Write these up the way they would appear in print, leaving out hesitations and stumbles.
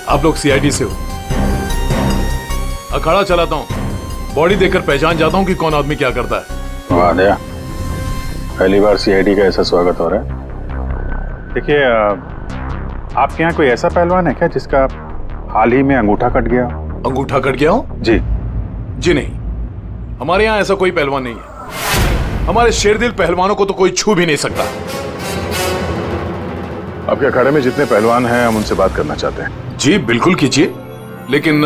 आप लोग सीआईडी से हो? अखाड़ा चलाता हूँ, बॉडी देखकर पहचान जाता हूँ कि कौन आदमी क्या करता है। वाह दया, पहली बार सीआईडी का ऐसा स्वागत हो रहा है। देखिए, आपके यहाँ कोई ऐसा पहलवान है क्या जिसका हाल ही में अंगूठा कट गया? अंगूठा कट गया हो? जी जी नहीं, हमारे यहाँ ऐसा कोई पहलवान नहीं है। हमारे शेरदिल पहलवानों को तो कोई छू भी नहीं सकता। आपके अखाड़े में जितने पहलवान हैं हम उनसे बात करना चाहते हैं। जी बिल्कुल कीजिए, लेकिन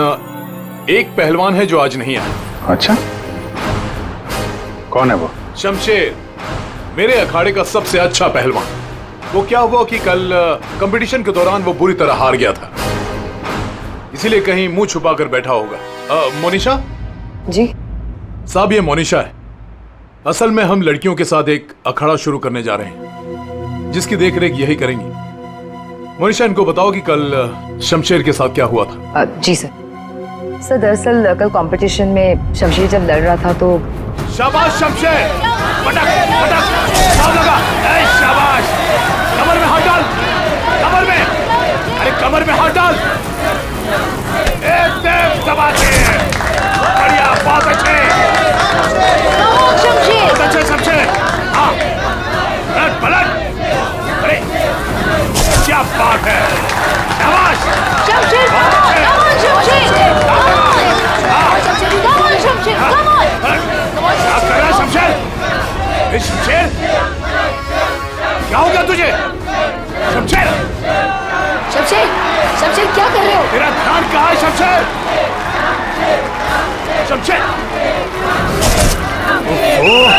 एक पहलवान है जो आज नहीं आया। अच्छा, कौन है वो? शमशेर, मेरे अखाड़े का सबसे अच्छा पहलवान। वो क्या हुआ कि कल कंपटीशन के दौरान वो बुरी तरह हार गया था, इसीलिए कहीं मुंह छुपाकर बैठा होगा। मोनिशा जी साहब, ये मोनिशा है। असल में हम लड़कियों के साथ एक अखाड़ा शुरू करने जा रहे हैं, जिसकी देखरेख यही करेंगी। मोनिशा, इनको बताओ कि कल शमशेर के साथ क्या हुआ था। जी सर। सर दरअसल कल कंपटीशन में शमशेर जब लड़ रहा था तो शाबाश शमशेर, पटक पटक, साफ लगा। ए शाबाश, कमर में हाथ डाल, कमर में, अरे कमर में हाथ डाल। एकदम दबा के, बढ़िया, बहुत अच्छे, बहुत अच्छे शमशेर। हाँ, पलट पलट, अरे क्या बात है, शाबाश शमशेर, शमशेर। शमशेर, क्या हो गया तुझे? शमशेर, शमशेर, शमशेर क्या कर रहे हो? तेरा ध्यान कहाँ है शमशेर? शमशेर, ओह,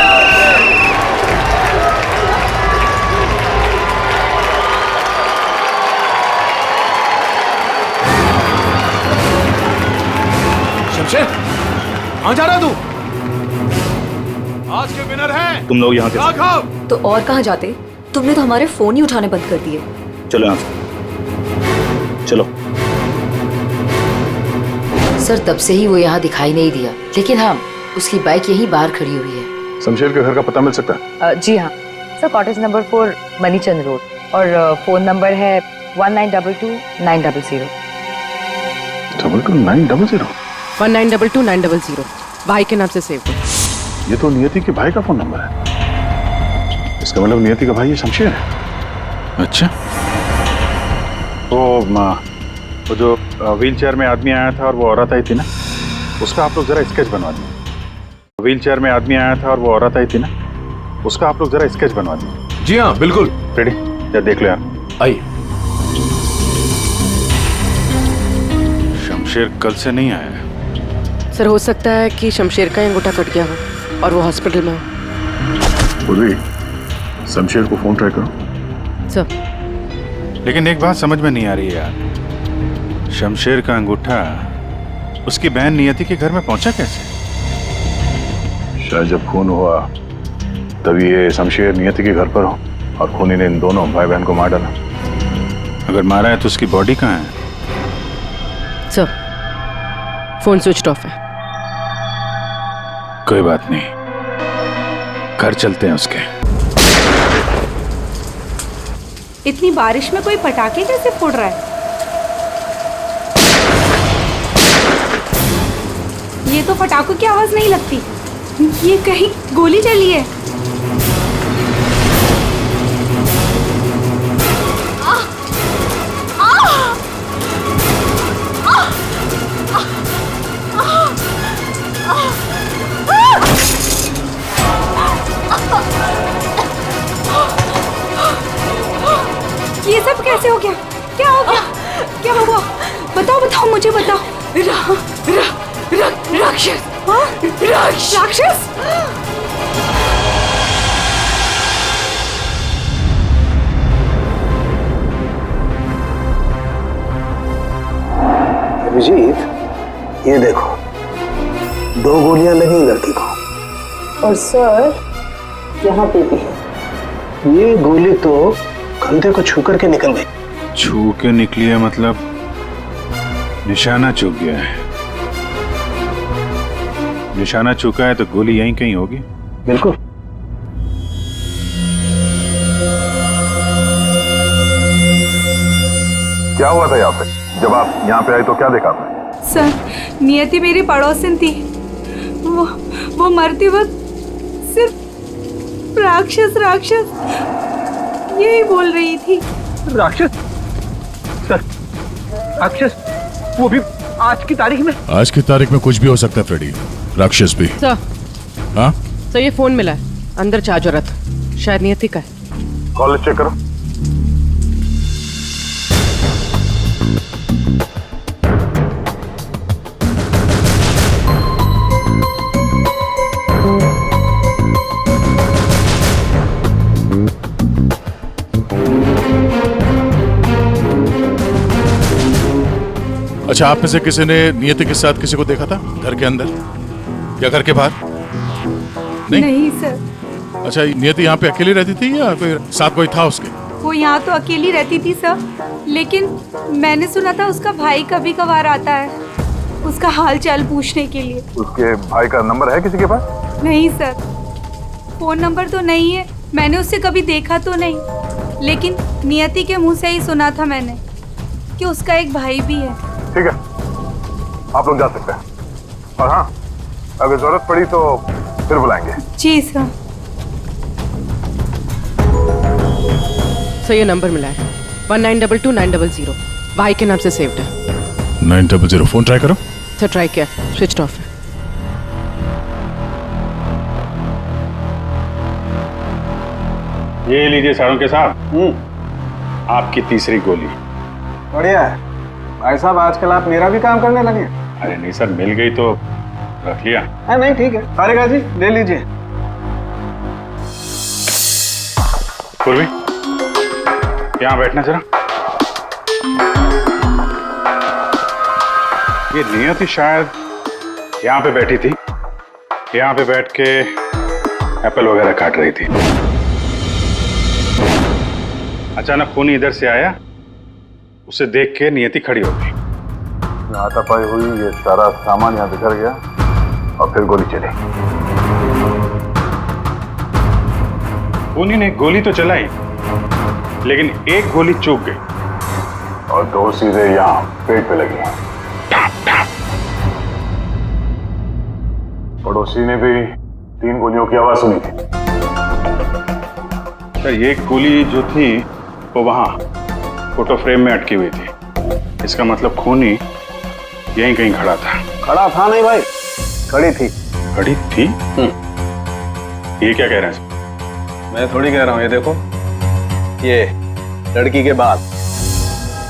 शमशेर, कहाँ जा रहा तू? आज के विनर हैं तुम लोग यहाँ के। राघव। तो और कहाँ जाते? तुमने तो हमारे फोन ही उठाने बंद कर दिए। चलो यहाँ से, चलो। सर तब से ही वो यहाँ दिखाई नहीं दिया, लेकिन हाँ उसकी बाइक यहीं बाहर खड़ी हुई है। शमशेर के घर का पता मिल सकता है? जी हाँ सर, कॉटेज नंबर 4 मनीचंद रोड, और फोन नंबर है 1922-900। 22-900? 1922-900 भाई के नाम से सेव करो। ये तो नियति के भाई का फोन नंबर है। इसका मतलब नियति का भाई ये शमशेर है। अच्छा, तो वो जो व्हील चेयर में आदमी आया था और वो औरत आई थी ना, उसका आप लोग जरा स्केच बनवा दीजिए। व्हील चेयर में आदमी आया था और वो औरत आई थी ना, उसका आप लोग जरा स्केच बनवा दीजिए। जी हाँ बिल्कुल। रेडी? या देख लो यार। आइए। शमशेर कल से नहीं आया है। सर हो सकता है कि शमशेर का अंगूठा कट गया हो और वो हॉस्पिटल में हो। पूर्वी, शमशेर को फोन ट्राई करो। सर लेकिन एक बात समझ में नहीं आ रही है यार, शमशेर का अंगूठा उसकी बहन नियति के घर में पहुंचा कैसे? शायद जब खून हुआ तभी ये शमशेर नियति के घर पर हो और खूनी ने इन दोनों भाई बहन को मार डाला। अगर मारा है तो उसकी बॉडी कहाँ है? सर फोन स्विच ऑफ है। कोई बात नहीं, घर चलते हैं उसके। इतनी बारिश में कोई पटाखे कैसे फोड़ रहा है? ये तो पटाखों की आवाज नहीं लगती, ये कहीं गोली चली है। ये सब कैसे हो गया? क्या हो गया? क्या हुआ? बताओ बताओ, मुझे बताओ। राक्षस! हाँ? राक्षस! अभिजीत, ये देखो, 2 गोलियां लगी लड़की को। और सर यहाँ पे भी है। ये गोली तो कंधे को छू करके निकल गई। छू के निकली है मतलब निशाना चूक गया है। निशाना चूका है तो गोली यहीं कहीं होगी। बिल्कुल। क्या हुआ था यहाँ पे? जब आप यहाँ पे आए तो क्या देखा आपने? सर, नियति मेरी पड़ोसन थी। वो मरते वक्त सिर्फ राक्षस राक्षस यही बोल रही थी। राक्षस? सर, राक्षस? वो भी आज की तारीख में? आज की तारीख में कुछ भी हो सकता है फ्रेडी, राक्षस भी। सर, हाँ सर ये फोन मिला है, अंदर चार्ज हो रहा था, शायद नियति का है। कॉल चेक करो। अच्छा, आप में से किसी ने नियति के साथ किसी को देखा था घर के अंदर या घर के बाहर? नहीं सर। अच्छा, नियति यहाँ पे अकेली रहती थी या फिर साथ कोई था उसके? वो यहाँ तो अकेली रहती थी सर, लेकिन मैंने सुना था उसका भाई कभी कभार आता है उसका हाल चाल पूछने के लिए। उसके भाई का नंबर है किसी के पास? नहीं सर, फोन नंबर तो नहीं है, मैंने उससे कभी देखा तो नहीं, लेकिन नियति के मुंह से ही सुना था मैंने कि उसका एक भाई भी है। ठीक है, आप लोग जा सकते हैं। और हाँ, अगर जरूरत पड़ी तो फिर बुलाएंगे। जी सर। सर ये नंबर मिला है 1922-900, भाई के नाम से सेव्ड है। 900, फोन ट्राई करो। सर ट्राई किया, स्विच ऑफ है। ये लीजिए सारों के साथ आपकी तीसरी गोली। बढ़िया है भाई साहब, आजकल आप मेरा भी काम करने लगे। अरे नहीं सर, मिल गई तो रख लिया। नहीं ठीक है, तारिका जी ले लीजिए। पूर्वी, यहाँ बैठना जरा। ये नियति शायद यहाँ पे बैठी थी, यहाँ पे बैठ के एप्पल वगैरह काट रही थी। अचानक खूनी इधर से आया, उसे देख के नियति खड़ी हो गई। हाथापाई हुई, ये सारा सामान यहाँ बिखर गया और फिर गोली चली। खूनी ने गोली तो चलाई, लेकिन एक गोली चूक गई और दो सीधे यहाँ पेट पे लगी। पड़ोसी ने भी 3 गोलियों की आवाज सुनी थी। सर ये गोली जो थी वो वहां फोटो फ्रेम में अटकी हुई थी, इसका मतलब खूनी यहीं कहीं खड़ा था। खड़ा था नहीं भाई, खड़ी थी। खड़ी थी? ये क्या कह रहे हैं सर? मैं थोड़ी कह रहा हूँ, ये देखो, ये लड़की के बाल।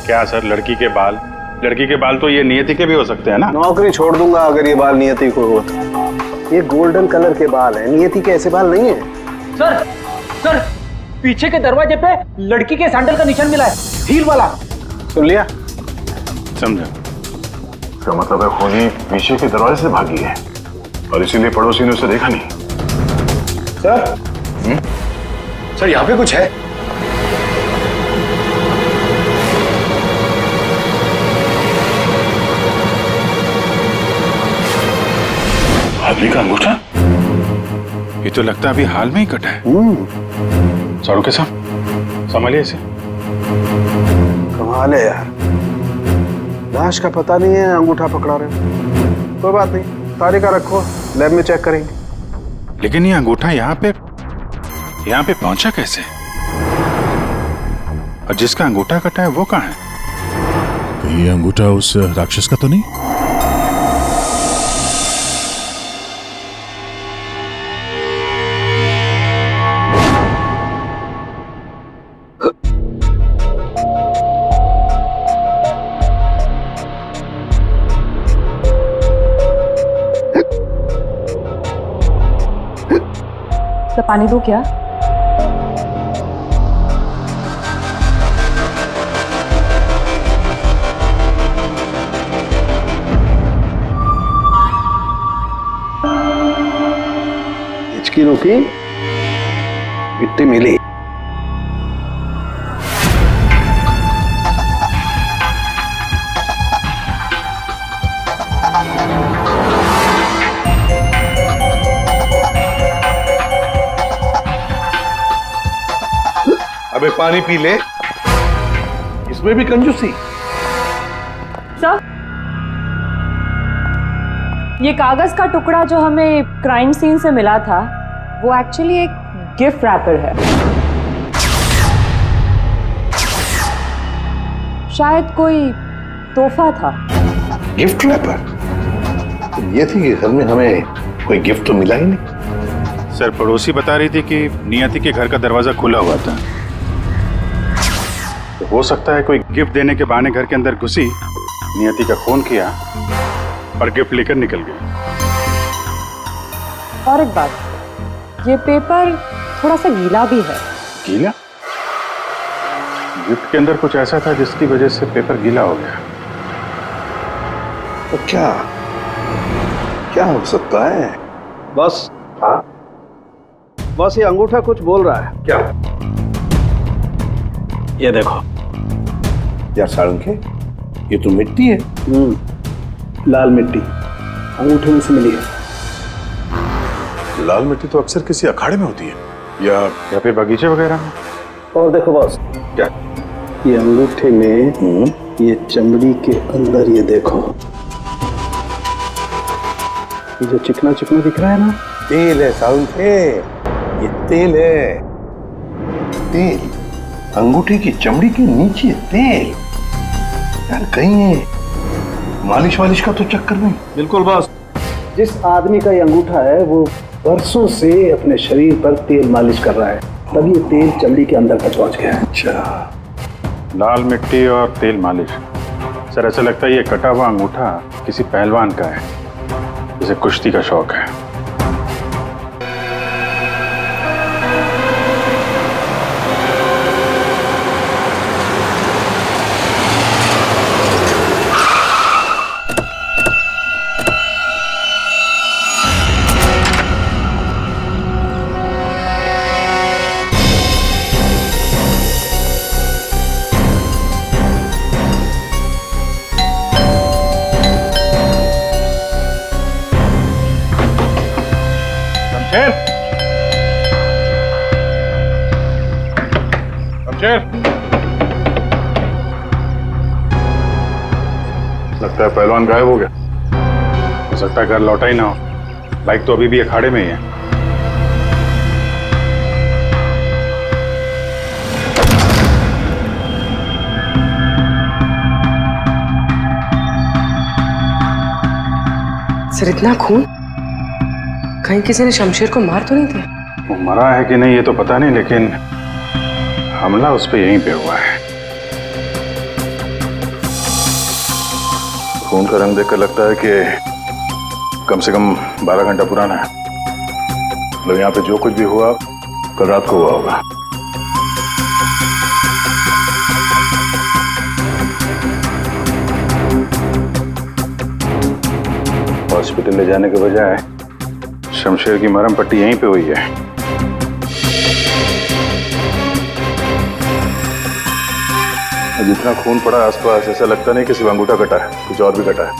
क्या सर, लड़की के बाल? लड़की के बाल तो ये नियति के भी हो सकते हैं ना। नौकरी छोड़ दूंगा अगर ये बाल नियति को हो तो। ये गोल्डन कलर के बाल हैं, नियति के ऐसे बाल नहीं है। सर, सर पीछे के दरवाजे पे लड़की के सैंडल का निशान मिला है, हील वाला। सुन लिया? समझा। इसका मतलब है खूनी पीछे के दरवाजे से भागी है और इसीलिए पड़ोसी ने उसे देखा नहीं। सर, सर यहाँ पे कुछ है। आदमी का अंगूठा? ये तो लगता है अभी हाल में ही कटा है। सारू के साथ संभालिए इसे। कमाल है यार, लाश का पता नहीं है, अंगूठा पकड़ा रहे हो। कोई बात नहीं, तारिका रखो, लैब में चेक करेंगे। लेकिन ये अंगूठा यहाँ पे पहुंचा कैसे? और जिसका अंगूठा कटा है वो कहाँ है? ये अंगूठा उस राक्षस का तो नहीं? तो पानी दो क्या? हिचकी रुकी, मिट्टी मिली। अबे पानी पी ले, इसमें भी कंजूसी। सर, ये कागज का टुकड़ा जो हमें क्राइम सीन से मिला था वो एक्चुअली एक गिफ्ट रैपर है। शायद कोई तोहफा था। Gift wrapper? ये थी कि घर में हमें कोई गिफ्ट तो मिला ही नहीं। सर, पड़ोसी बता रही थी कि नियति के घर का दरवाजा खुला हुआ था, तो हो सकता है कोई गिफ्ट देने के बहाने घर के अंदर घुसी, नियति का फोन किया और गिफ्ट लेकर निकल गई। और एक बात, ये पेपर थोड़ा सा गीला भी है। गीला? गिफ्ट के अंदर कुछ ऐसा था जिसकी वजह से पेपर गीला हो गया। तो क्या हो सकता है? बस हाँ, बस ये अंगूठा कुछ बोल रहा है। क्या? ये देखो यार साळुंखे, ये तो मिट्टी है। लाल मिट्टी अंगूठे में से मिली है। लाल मिट्टी तो अक्सर किसी अखाड़े में होती है या फिर बगीचे वगैरह में। और देखो बॉस, क्या? ये अंगूठे में ये चमड़ी के अंदर ये देखो, ये जो चिकना चिकना दिख रहा है ना, तेल है साळुंखे, ये तेल है। तेल अंगूठे की चमड़ी के नीचे तेल। यार कहीं ये मालिश वालिश का तो चक्कर नहीं? बिल्कुल बॉस, जिस आदमी का ये अंगूठा है वो बरसों से अपने शरीर पर तेल मालिश कर रहा है, तभी ये तेल चमड़ी के अंदर तक पहुंच गया है। अच्छा, लाल मिट्टी और तेल मालिश। सर, ऐसा लगता है ये कटा हुआ अंगूठा किसी पहलवान का है, जिसे कुश्ती का शौक है। लगता है पहलवान गायब हो गया। हो सकता है घर लौटा ही ना हो, बाइक तो अभी भी अखाड़े में ही है। सर, इतना खून? कहीं किसी ने शमशेर को मार तो नहीं दिया? वो मरा है कि नहीं ये तो पता नहीं, लेकिन हमला उस पर यहीं पे हुआ है। खून का रंग देखकर लगता है कि कम से कम 12 घंटा पुराना है। मतलब यहाँ पे जो कुछ भी हुआ कल रात को हुआ होगा। हॉस्पिटल ले जाने के बजाय शमशेर की मरहम पट्टी यहीं पे हुई है। जितना खून पड़ा आसपास, ऐसा लगता नहीं कि सिर्फ अंगूठा कटा है, कुछ और भी कटा है।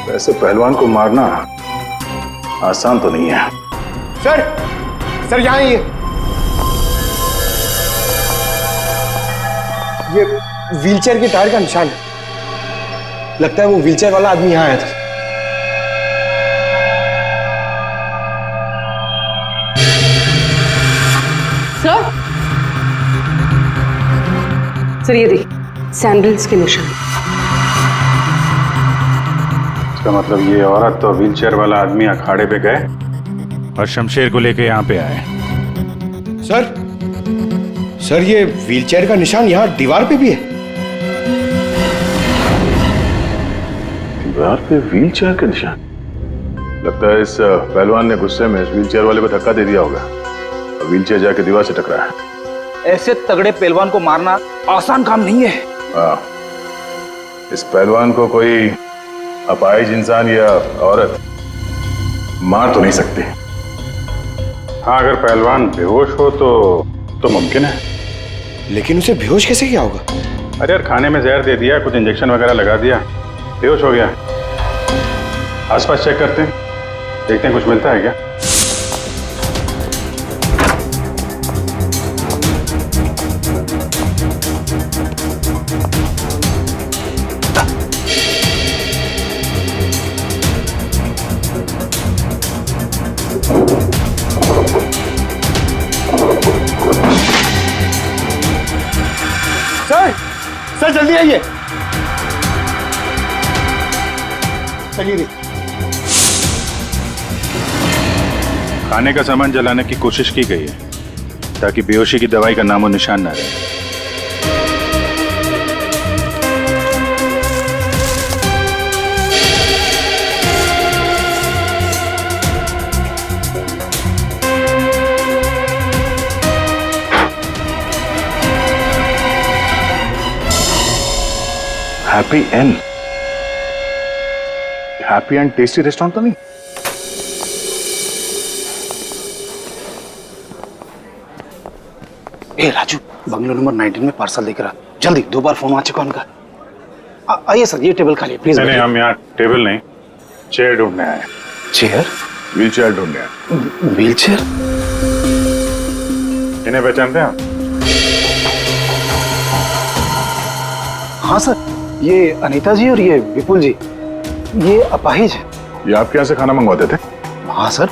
वैसे पहलवान को मारना आसान तो नहीं है। सर यहाँ ये व्हीलचेयर के टायर का निशान है। लगता है वो व्हीलचेयर वाला आदमी यहाँ आया था। सर, ये देखिए, सैंडल्स के निशान। इसका मतलब ये औरत तो व्हीलचेयर वाला आदमी अखाड़े पे गए और शमशेर को लेके यहाँ पे आए। सर ये व्हीलचेयर का निशान यहाँ दीवार पे भी है। दीवार पे व्हीलचेयर का निशान? लगता है इस पहलवान ने गुस्से में इस व्हीलचेयर वाले को धक्का दे दिया होगा और व्हीलचेयर जाके दीवार से टकरा है। ऐसे तगड़े पहलवान को मारना आसान काम नहीं है। हाँ, इस पहलवान को कोई अपाहिज इंसान या औरत मार तो नहीं सकती। हाँ, अगर पहलवान बेहोश हो तो मुमकिन है। लेकिन उसे बेहोश कैसे किया होगा? अरे यार, खाने में जहर दे दिया, कुछ इंजेक्शन वगैरह लगा दिया, बेहोश हो गया। आसपास चेक करते हैं, देखते हैं कुछ मिलता है क्या। सर जल्दी आइए। चलिए। खाने का सामान जलाने की कोशिश की गई है ताकि बेहोशी की दवाई का नामो निशान ना रहे। हैप्पी एंड टेस्टी रेस्टोरेंट तो नहीं? ए राजू, बंगलो नंबर 19 में पार्सल लेकर आ। जल्दी, 2 बार फोन आ चुका उनका। आइए सर, ये टेबल खाली प्लीज। नहीं, हम यहाँ टेबल नहीं, चेयर ढूंढने आए। चेयर? व्हील चेयर ढूंढने आए। Wheel chair? इन्हें पहचानते हैं आप? हाँ सर, ये अनीता जी और ये विपुल जी, ये अपाहिज है। ये आपके यहाँ से खाना मंगवाते थे? हाँ सर,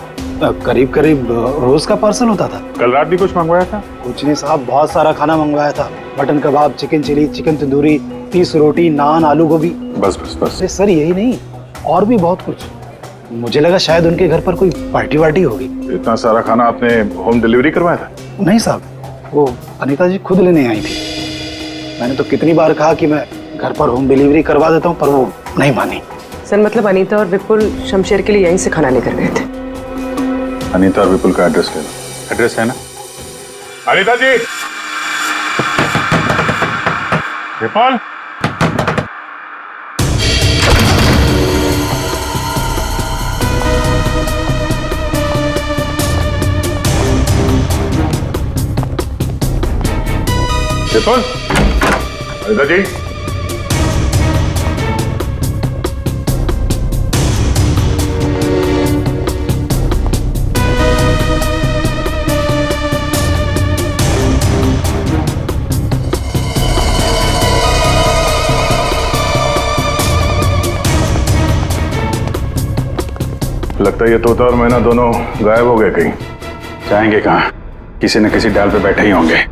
करीब करीब रोज का पार्सल होता था। कल रात भी कुछ मंगवाया था? कुछ नहीं साहब, बहुत सारा खाना मंगवाया था। मटन कबाब, चिकन चिली, चिकन तंदूरी, 30 रोटी, नान, आलू गोभी। बस बस बस। अरे सर यही नहीं, और भी बहुत कुछ। मुझे लगा शायद उनके घर पर कोई पार्टी वार्टी होगी। इतना सारा खाना आपने होम डिलीवरी करवाया था? नहीं साहब, वो अनीता जी खुद लेने आई थी। मैंने तो कितनी बार कहा कि मैं घर पर होम डिलीवरी करवा देता हूँ, पर वो नहीं मानी। सर मतलब अनीता और विपुल शमशेर के लिए यहीं से खाना लेकर गए थे। अनीता और विपुल का एड्रेस ले लो। एड्रेस है ना? अनीता जी, विपुल, विपुल, अनीता जी। लगता है ये तोता और मैना दोनों गायब हो गए कहीं। जाएंगे कहाँ? किसी न किसी डाल पे बैठे ही होंगे।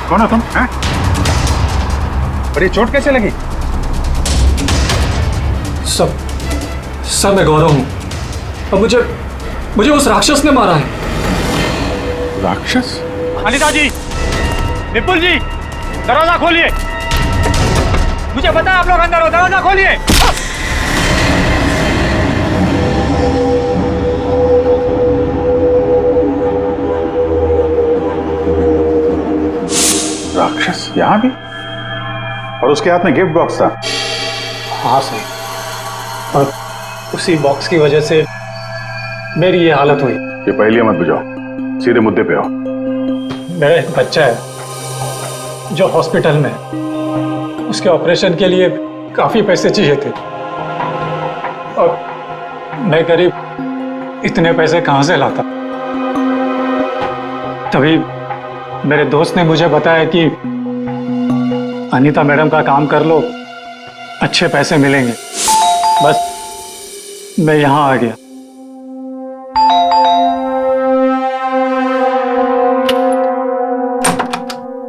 कौन हो तुम? पर ये चोट कैसे लगी? सर मैं गौरव हूँ और मुझे उस राक्षस ने मारा है। राक्षस? अनीता जी, विपुल जी, दरवाजा खोलिए। मुझे पता है आप लोग अंदर हो, दरवाजा खोलिए। राक्षस यहाँ भी? और उसके हाथ में गिफ्ट बॉक्स था? हाँ सही, और उसी बॉक्स की वजह से मेरी ये हालत हुई। ये पहले मत बुझाओ, सीधे मुद्दे पे आओ। मेरा एक बच्चा है जो हॉस्पिटल में है। उसके ऑपरेशन के लिए काफी पैसे चाहिए थे और मैं करीब इतने पैसे कहाँ से लाता। तभी मेरे दोस्त ने मुझे बताया कि अनीता मैडम का काम कर लो, अच्छे पैसे मिलेंगे। बस मैं यहाँ आ गया।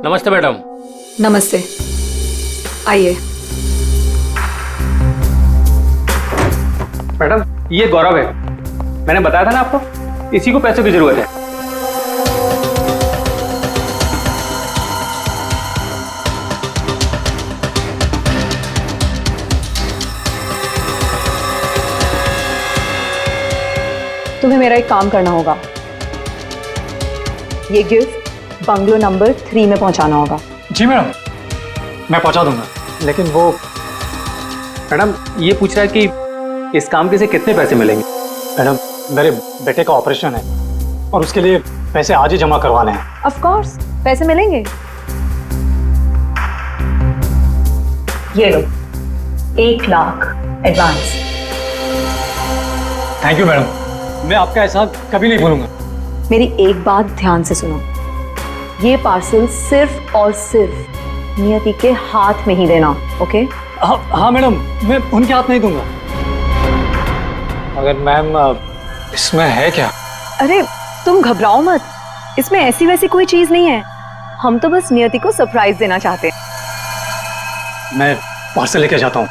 नमस्ते मैडम। नमस्ते, आइए। मैडम, ये गौरव है। मैंने बताया था ना आपको, इसी को पैसों की जरूरत है। तुम्हें मेरा एक काम करना होगा। ये गिफ्ट बंगलो नंबर 3 में पहुंचाना होगा। जी मैडम, मैं पहुंचा दूंगा। लेकिन वो मैडम ये पूछ रहा है कि इस काम के से कितने पैसे मिलेंगे? मैडम, मेरे बेटे का ऑपरेशन है और उसके लिए पैसे आज ही जमा करवाने हैं। ऑफ कोर्स, पैसे मिलेंगे। ये लो, 1 lakh advance. Thank you madam, मैं आपका एहसान कभी नहीं भूलूंगा। मेरी एक बात ध्यान से सुनो, ये पार्सल सिर्फ और सिर्फ नियति के हाथ में ही देना, ओके? हाँ मैडम, मैं उनके हाथ नहीं दूंगा। मगर मैम इसमें है क्या? अरे तुम घबराओ मत, इसमें ऐसी वैसी कोई चीज नहीं है। हम तो बस नियति को सरप्राइज देना चाहते हैं। मैं पार्सल लेके जाता हूँ,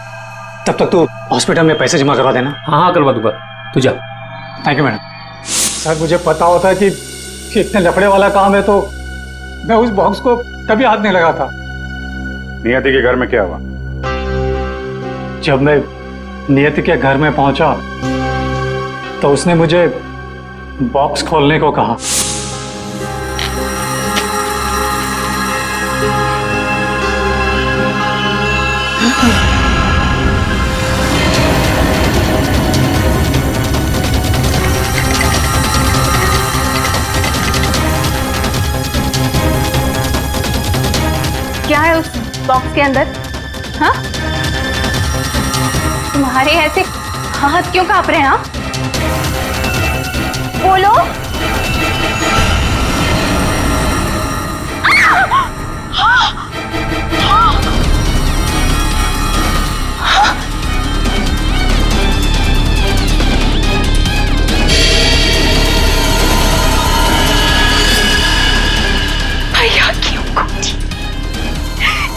तब तक तू हॉस्पिटल में पैसे जमा करवा देना। हाँ करवा दूंगा, तू जा। Thank you madam. सर मुझे पता होता कि इतने लफड़े वाला काम है तो मैं उस बॉक्स को कभी हाथ नहीं लगाता। नियति के घर में क्या हुआ? जब मैं नियति के घर में पहुंचा तो उसने मुझे बॉक्स खोलने को कहा। क्या है उस बॉक्स के अंदर? हाँ, तुम्हारे ऐसे हाथ क्यों कांप रहे हैं? हाँ, बोलो। भैया की अंगूठी,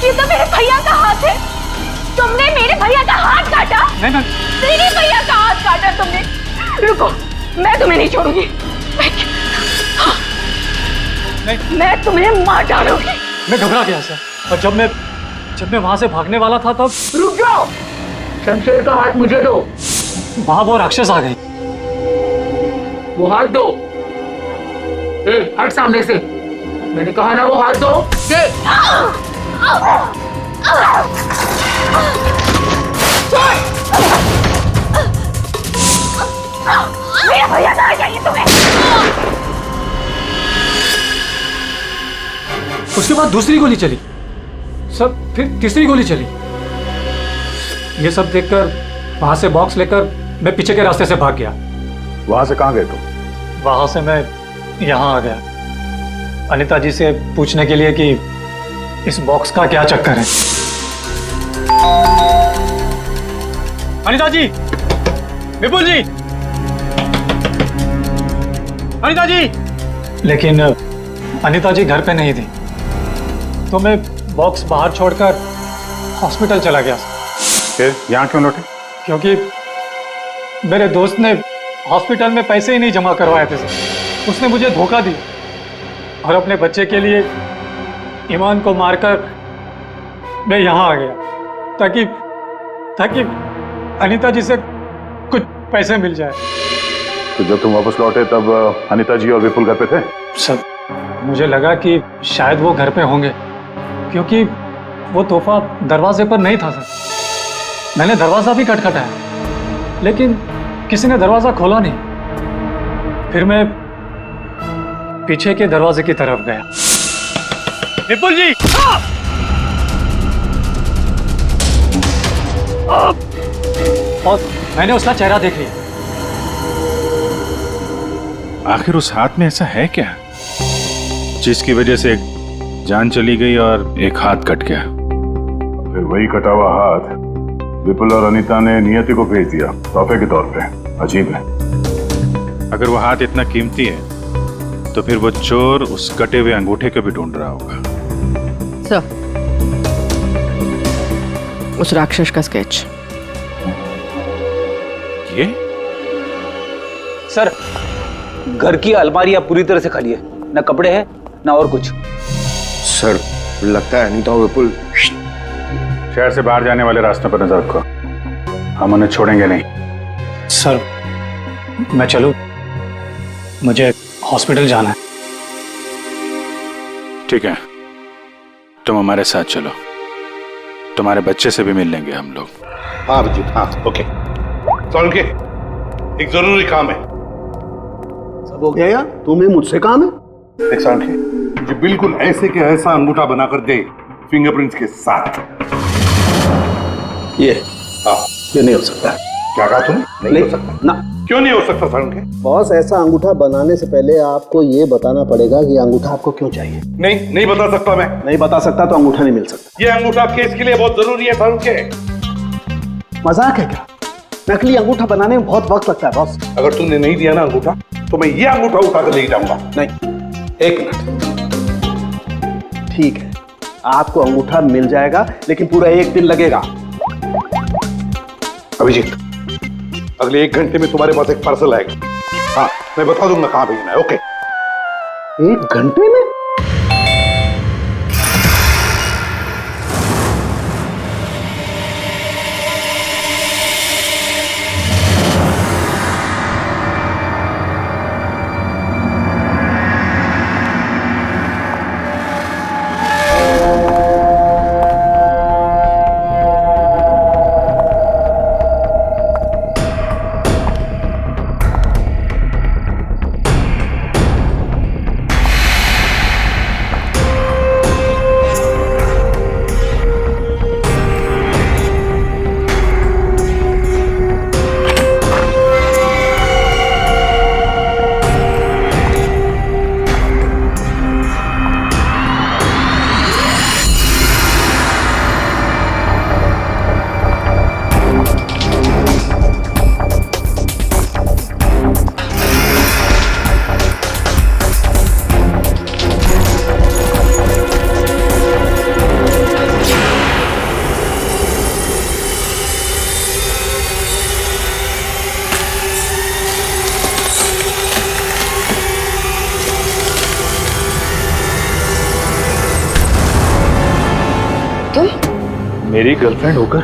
ये तो मेरे भैया का हाथ है। तुमने मेरे भैया का हाथ काटा? नहीं नहीं, मेरे भैया का हाथ काटा तुमने। रुको, मैं तुम्हें नहीं छोड़ूंगी। मैं तुम्हें मार डालूंगी। मैं घबरा गया सर, और जब मैं वहां से भागने वाला था तब रुक जाओ, शमशेर का हाथ मुझे दो। वहां वो राक्षस आ गई। वो हाथ दो। ए, हट सामने से। मैंने कहा ना वो हाथ दो। मेरा भैया कहाँ चाहिए तुम्हें? उसके बाद दूसरी गोली चली सर, फिर तीसरी गोली चली। ये सब देखकर वहां से बॉक्स लेकर मैं पीछे के रास्ते से भाग गया। वहां से कहां गए तुम? वहां से मैं यहाँ आ गया अनिता जी से पूछने के लिए कि इस बॉक्स का क्या चक्कर है। अनिता जी, विपुल जी, अनिता जी। लेकिन अनिता जी घर पे नहीं थी, तो मैं बॉक्स बाहर छोड़कर हॉस्पिटल चला गया। फिर यहाँ क्यों लौटे? क्योंकि मेरे दोस्त ने हॉस्पिटल में पैसे ही नहीं जमा करवाए थे सर। उसने मुझे धोखा दी और अपने बच्चे के लिए ईमान को मारकर मैं यहाँ आ गया ताकि अनीता जी से कुछ पैसे मिल जाए। तो जब तुम वापस लौटे तब अनीता जी और विपुल घर पे थे? सर मुझे लगा कि शायद वो घर पे होंगे, क्योंकि वो तोहफा दरवाजे पर नहीं था सर। मैंने दरवाजा भी खटखटाया, लेकिन किसी ने दरवाजा खोला नहीं। फिर मैं पीछे के दरवाजे की तरफ गया। विपुल जी, और मैंने उसका चेहरा देख लिया। आखिर उस हाथ में ऐसा है क्या जिसकी वजह से एक जान चली गई और एक हाथ कट गया? फिर वही कटा हुआ हाथ विपुल और अनीता ने नियति को भेज दिया तोहफे के तौर पे। अजीब है। अगर वो हाथ इतना कीमती है तो फिर वो चोर उस कटे हुए अंगूठे को भी ढूंढ रहा होगा। सर, उस राक्षस का स्केच। ये सर, घर की अलमारियां पूरी तरह से खाली है, ना कपड़े हैं ना और कुछ। सर लगता है अनीता और विपुल शहर से बाहर जाने वाले रास्तों पर नजर रखो, हम उन्हें छोड़ेंगे नहीं। सर मैं चलूं? मुझे हॉस्पिटल जाना है। ठीक है, तुम हमारे साथ चलो, तुम्हारे बच्चे से भी मिल लेंगे हम लोग। हाँ अभिजीत, हाँ ओके। सोलंकी, एक जरूरी काम है। सब हो गया यार, तुम्हें मुझसे काम है? एक सोलंकी, मुझे बिल्कुल ऐसे के ऐसा अंगूठा बनाकर दे, फिंगरप्रिंट्स के साथ। ये हाँ, ये नहीं हो सकता। क्या कहा तुमने? नहीं हो सकता ना। क्यों नहीं हो सकता सारुण के? बॉस, ऐसा अंगूठा बनाने से पहले आपको ये बताना पड़ेगा कि अंगूठा आपको क्यों चाहिए। नहीं बता सकता मैं। नहीं बता सकता तो अंगूठा नहीं मिल सकता। ये अंगूठा केस के लिए बहुत जरूरी है सारुण के। मजाक है क्या? नकली अंगूठा बनाने में बहुत वक्त लगता है बॉस। अगर तुमने नहीं दिया ना अंगूठा तो मैं ये अंगूठा उठा कर ले जाऊंगा। नहीं, एक मिनट। ठीक है, आपको अंगूठा मिल जाएगा, लेकिन पूरा 1 दिन लगेगा। अभिजीत, अगले 1 घंटे में तुम्हारे पास एक पार्सल आएगा। हाँ, मैं बता दूंगा कहां भेजना है। ओके? 1 घंटे में? मेरी गर्लफ्रेंड होकर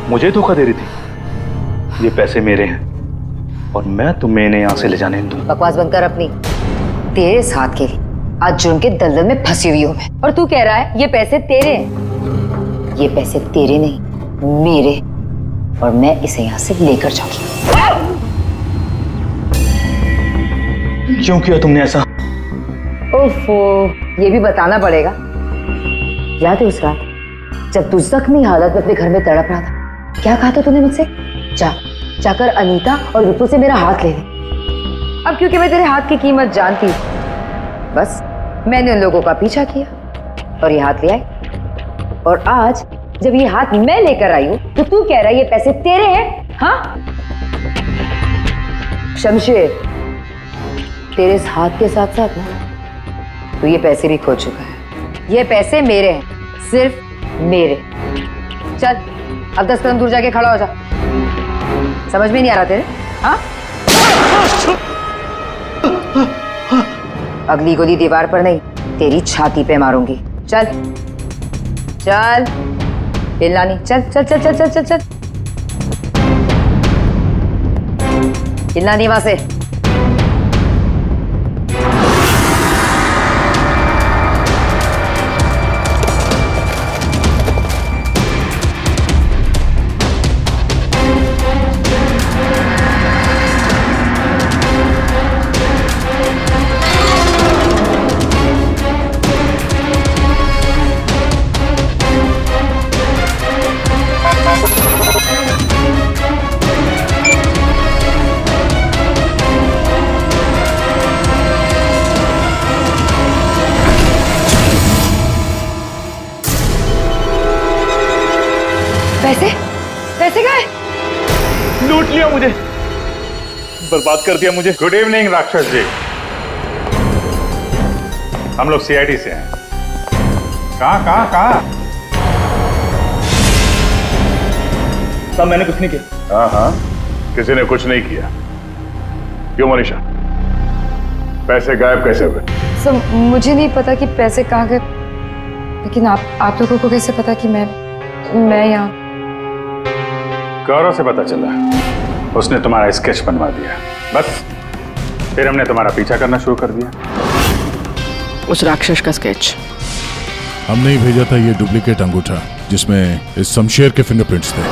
मुझे धोखा दे रही थी। ये पैसे मेरे हैं और मैं तुम्हें इन्हें यहाँ से ले जाने नहीं दूंगा। बकवास बंद कर अपनी। तेरे साथ के लिए आज जुर्म के दलदल में फंसी हुई हूं मैं, और तू कह रहा है ये पैसे तेरे हैं। ये पैसे तेरे नहीं, मेरे, और मैं इसे यहाँ से लेकर जाऊंगी। क्यों किया तुमने ऐसा? ओफो, ये भी बताना पड़ेगा। याद है उस रात जब तू जख्मी हालत में अपने घर में तड़प रहा था, क्या कहा था तूने मुझसे? जाकर अनीता और विपु से मेरा हाथ ले ले। अब क्योंकि मैं तेरे हाथ की कीमत जानती हूँ, बस मैंने उन लोगों का पीछा किया और ये हाथ ले आई। और आज जब ये हाथ मैं लेकर आई हूँ तो तू कह रहा है ये पैसे तेरे हैं? हाँ शमशेर, तेरे इस हाथ के साथ साथ ना तो ये पैसे भी खो चुका है। ये पैसे मेरे हैं, सिर्फ मेरे। चल अब 10 कदम दूर जाके खड़ा हो जा। समझ में नहीं आ रहा तेरे? हाँ? अगली गोली दीवार पर नहीं, तेरी छाती पे मारूंगी। चल चल, हिलना नहीं। चल चल चल चल चल चल चल, हिलना नहीं वहां से। पैसे पैसे गए? लूट लिया मुझे, बर्बाद कर दिया मुझे। गुड इवनिंग राक्षस जी, हम लोग सीआईडी से हैं। कहाँ? सब मैंने कुछ नहीं किया। हाँ, किसी ने कुछ नहीं किया। क्यों मनीषा, पैसे गायब कैसे हुए? सर मुझे नहीं पता कि पैसे कहाँ गए, लेकिन आप लोगों को कैसे पता कि मैं यहाँ? गौरव से पता चला, उसने तुम्हारा स्केच बनवा दिया। बस फिर हमने तुम्हारा पीछा करना शुरू कर दिया। उस राक्षस का स्केच हमने ही भेजा था, ये डुप्लीकेट अंगूठा जिसमें इस शमशेर के फिंगरप्रिंट्स थे।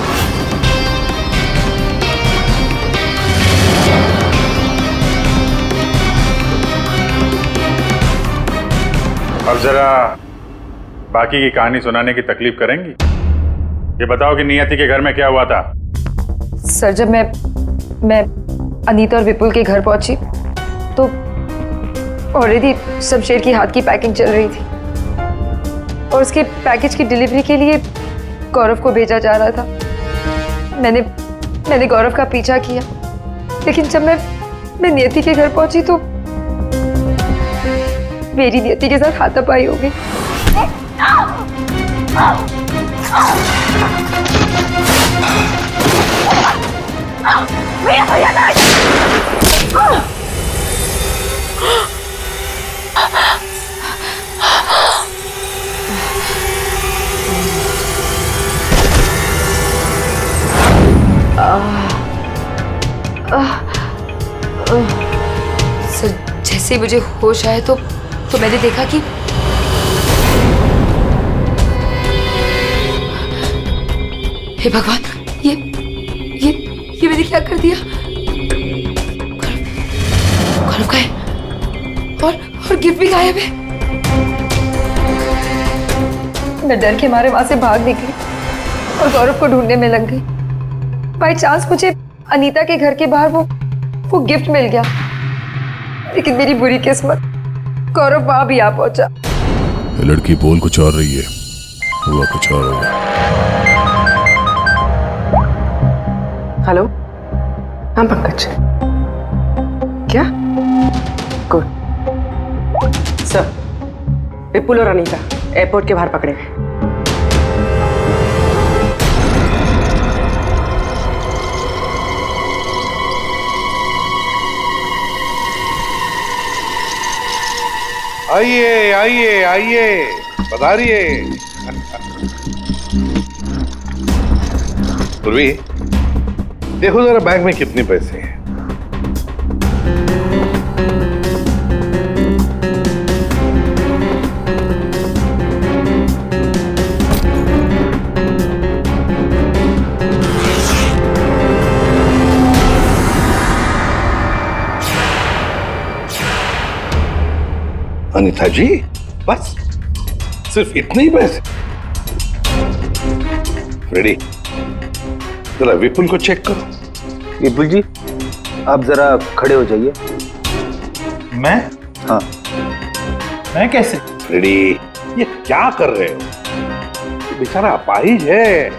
अब जरा बाकी की कहानी सुनाने की तकलीफ करेंगी? ये बताओ कि नियति के घर में क्या हुआ था? सर जब मैं अनीता और विपुल के घर पहुंची तो ऑलरेडी शमशेर की हाथ की पैकिंग चल रही थी और उसके पैकेज की डिलीवरी के लिए गौरव को भेजा जा रहा था। मैंने गौरव का पीछा किया, लेकिन जब मैं नियति के घर पहुंची तो मेरी नियति के साथ हाथापाई हो गई। सर जैसे मुझे होश आया तो मैंने देखा कि हे भगवान, ये मैंने क्या कर दिया? गौरव का है और गिफ्ट भी गायब है। मैं डर के मारे वहां से भाग निकली और गौरव को ढूंढने में लग गई। बाई चांस मुझे अनीता के घर के बाहर वो गिफ्ट मिल गया, लेकिन मेरी बुरी किस्मत गौरव वहां भी आ पहुंचा। ये लड़की बोल कुछ और रही है, हुआ कुछ और होगा। हेलो, हाँ पंकज, क्या? गुड सर, विपुल और अनीता एयरपोर्ट के बाहर पकड़े गए। आइए आइए आइए, पधारिए। पूर्वी, देखो जरा बैग में कितने पैसे हैं। अनीता जी, बस सिर्फ इतने ही पैसे? रेडी, जरा विपुल को चेक करो। विपुल जी, आप जरा खड़े हो जाइए। मैं? हाँ। मैं कैसे? रेडी, ये क्या कर रहे हो? बेचारा अपाहिज है,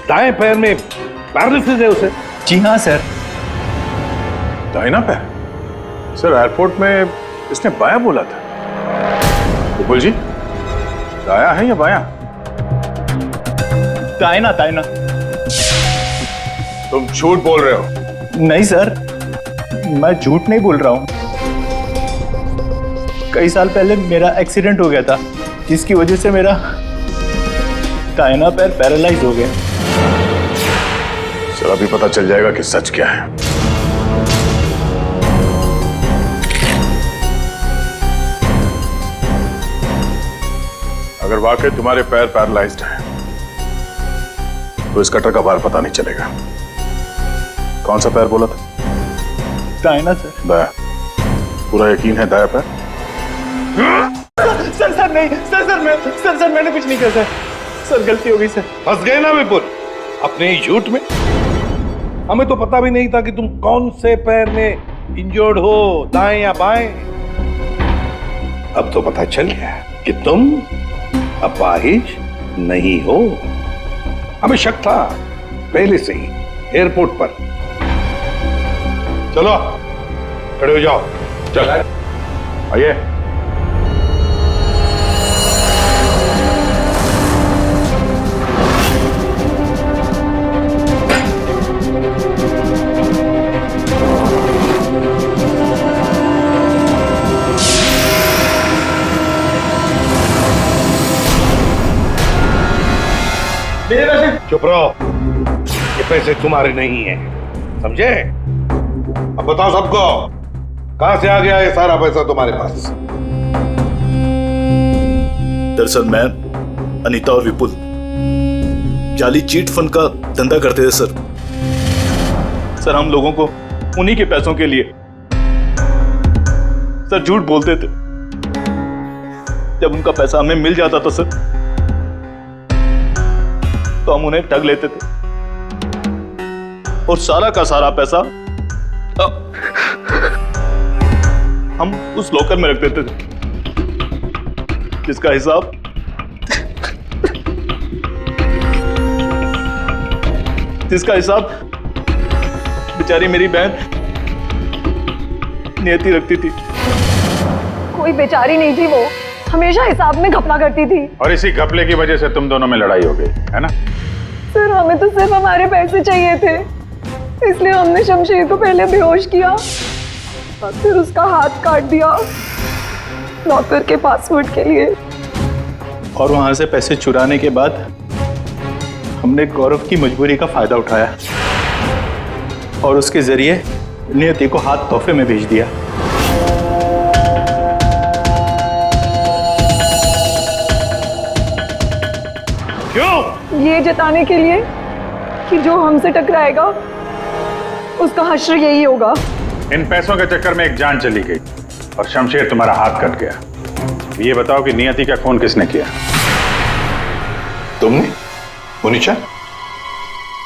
दाएं पैर में पैरालिसिस है उसे। जी हाँ सर। दाहिना पैर? सर एयरपोर्ट में इसने बाया बोला था। विपुल जी, दाया है या बाया? दाहिना दाहिना। तुम झूठ बोल रहे हो। नहीं सर, मैं झूठ नहीं बोल रहा हूँ। कई साल पहले मेरा एक्सीडेंट हो गया था, जिसकी वजह से मेरा दाहिना पैर पैरालाइज हो गया। सर अभी पता चल जाएगा कि सच क्या है। अगर वाकई तुम्हारे पैर पैरालाइज्ड हैं, तो इस कटर का बार पता नहीं चलेगा। कौन सा पैर बोला था? दाहिना सर। दाया? पूरा यकीन है दाया पैर? सर नहीं, सर मैंने कुछ नहीं किया सर, गलती हो गई सर। फंस गए ना विपुल अपने ही झूठ में। हमें तो पता भी नहीं था कि तुम कौन से पैर में इंजर्ड हो, दाएं या बाएं। अब तो पता चल गया कि तुम अपाहिज नहीं हो। हमें शक था पहले से ही एयरपोर्ट पर। चलो खड़े हो जाओ। चल आइए। चुप रहो, ये पैसे तुम्हारे नहीं हैं, समझे? अब बताओ सबको, कहां से आ गया ये सारा पैसा तुम्हारे पास? दरअसल मैं, अनीता और विपुल जाली चीट फंड का धंधा करते थे सर। हम लोगों को उन्हीं के पैसों के लिए सर झूठ बोलते थे। जब उनका पैसा हमें मिल जाता था सर, तो हम उन्हें ठग लेते थे और सारा का सारा पैसा हम उस लॉकर में रख देते थे, जिसका हिसाब बेचारी मेरी बहन नियति रखती थी। कोई बेचारी नहीं थी, वो हमेशा हिसाब में घपला करती थी। और इसी घपले की वजह से तुम दोनों में लड़ाई हो गई है ना? सर हमें तो सिर्फ हमारे पैसे चाहिए थे, इसलिए हमने शमशेर को पहले बेहोश किया और फिर उसका हाथ काट दिया लॉकर के पासवर्ड के लिए। और वहां से पैसे चुराने के बाद हमने गौरव की मजबूरी का फायदा उठाया और उसके जरिए नियति को हाथ तोहफे में भेज दिया। क्यों? ये जताने के लिए कि जो हमसे टकराएगा उसका हश्र यही होगा। इन पैसों के चक्कर में एक जान चली गई और शमशेर तुम्हारा हाथ कट गया। ये बताओ कि नियति का खून किसने किया? तुमने मुनीशा?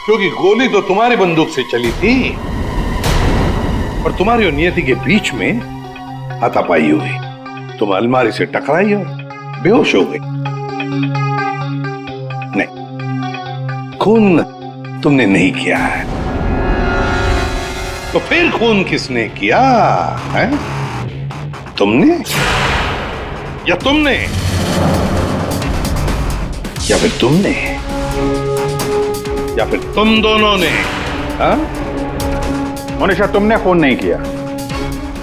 क्योंकि गोली तो तुम्हारी बंदूक से चली थी और तुम्हारी और नियति के बीच में हाथापाई हुई। तुम अलमारी से टकराई और बेहोश हो गई। नहीं, खून तुमने नहीं किया है। तो फिर खून किसने किया है? तुमने या तुमने या फिर तुमने या फिर तुम दोनों ने? हाँ? मोनिशा, तुमने खून नहीं किया,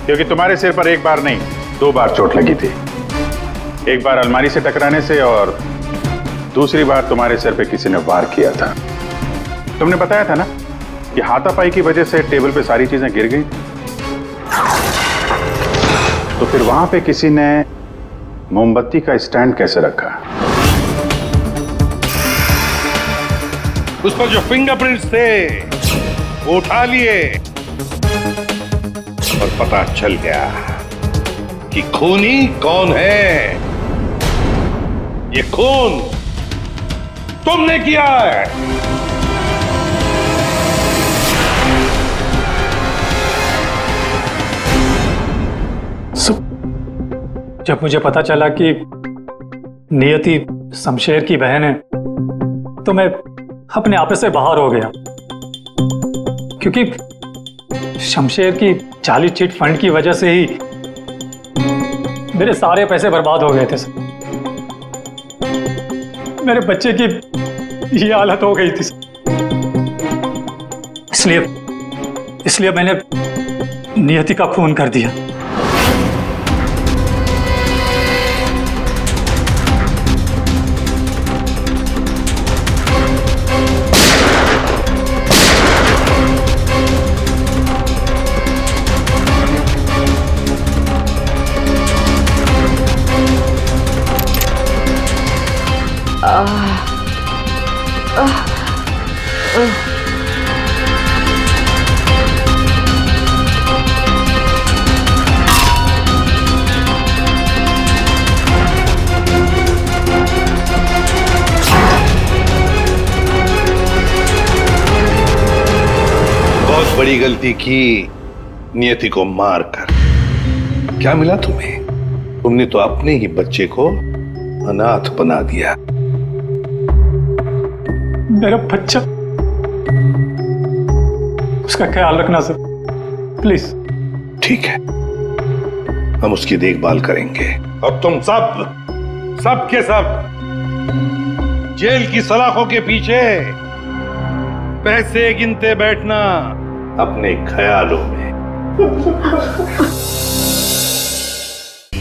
क्योंकि तुम्हारे सिर पर एक बार नहीं 2 बार चोट लगी थी। एक बार अलमारी से टकराने से और दूसरी बार तुम्हारे सिर पे किसी ने वार किया था। तुमने बताया था ना कि हाथापाई की वजह से टेबल पे सारी चीजें गिर गई। तो फिर वहां पे किसी ने मोमबत्ती का स्टैंड कैसे रखा? उस पर जो फिंगरप्रिंट्स थे वो उठा लिए और पता चल गया कि खूनी कौन है। ये खून तुमने किया है। जब मुझे पता चला कि नियति शमशेर की बहन है तो मैं अपने आप से बाहर हो गया, क्योंकि शमशेर की जाली चिट फंड की वजह से ही मेरे सारे पैसे बर्बाद हो गए थे। मेरे बच्चे की ये हालत हो गई थी, इसलिए मैंने नियति का खून कर दिया। बहुत बड़ी गलती की नियति को मारकर। क्या मिला तुम्हें? तुमने तो अपने ही बच्चे को अनाथ बना दिया। मेरा बच्चा, उसका ख्याल रखना सर, प्लीज। ठीक है, हम उसकी देखभाल करेंगे। अब तुम सब के सब जेल की सलाखों के पीछे पैसे गिनते बैठना अपने ख्यालों में।